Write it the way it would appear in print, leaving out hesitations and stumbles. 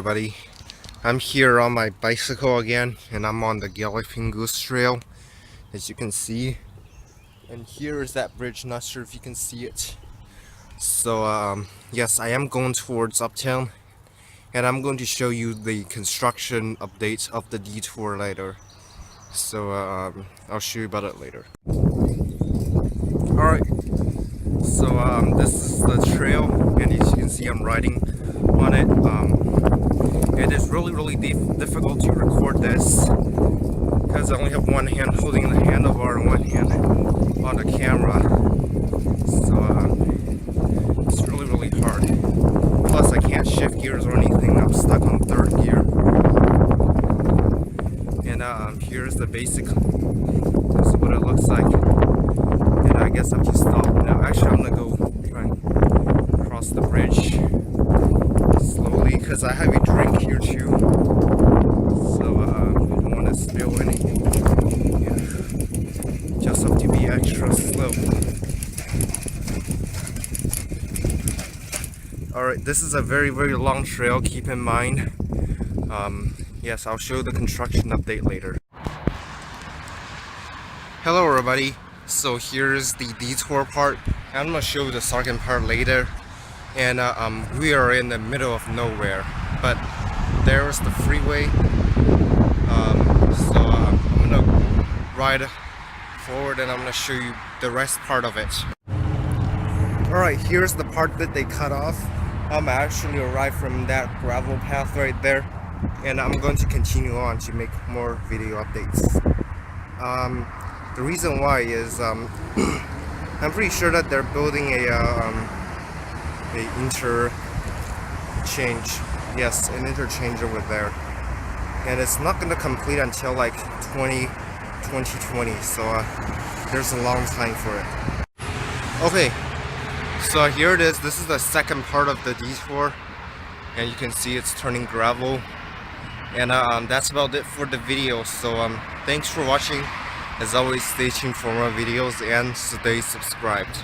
everybody. I'm here on my bicycle again, and I'm on the Galloping Goose trail, as you can see. And here is that bridge, not sure if you can see it. So yes, I am going towards Uptown, and I'm going to show you the construction update of the detour later. So I'll show you about it later. Alright, so this is the trail, and as you can see I'm riding on it. It is really difficult to record this because I only have one hand holding the handlebar and one hand on the camera, so it's really hard. Plus I can't shift gears or anything, I'm stuck on third gear. And here's the basic, this is what it looks like. And I guess I have to stop now. Actually I'm gonna go try and cross the bridge slowly because I have a drink here too, so I don't want to spill anything. Yeah. Just have to be extra slow. Alright, this is a very long trail, keep in mind. Yes, I'll show the construction update later. Hello everybody, so here's the detour part. I'm gonna show the second part later. And we are in the middle of nowhere, but there's the freeway. So I'm gonna ride forward and I'm gonna show you the rest part of it. Alright, here's the part that they cut off. I'm actually arrived from that gravel path right there, and I'm going to continue on to make more video updates. The reason why is I'm pretty sure that they're building a interchange, yes, an interchange over there, and it's not going to complete until like 2020, so there's a long time for it. Okay, so here it is. This is the second part of the detour, and you can see it's turning gravel, and that's about it for the video. So thanks for watching. As always, stay tuned for more videos and stay subscribed.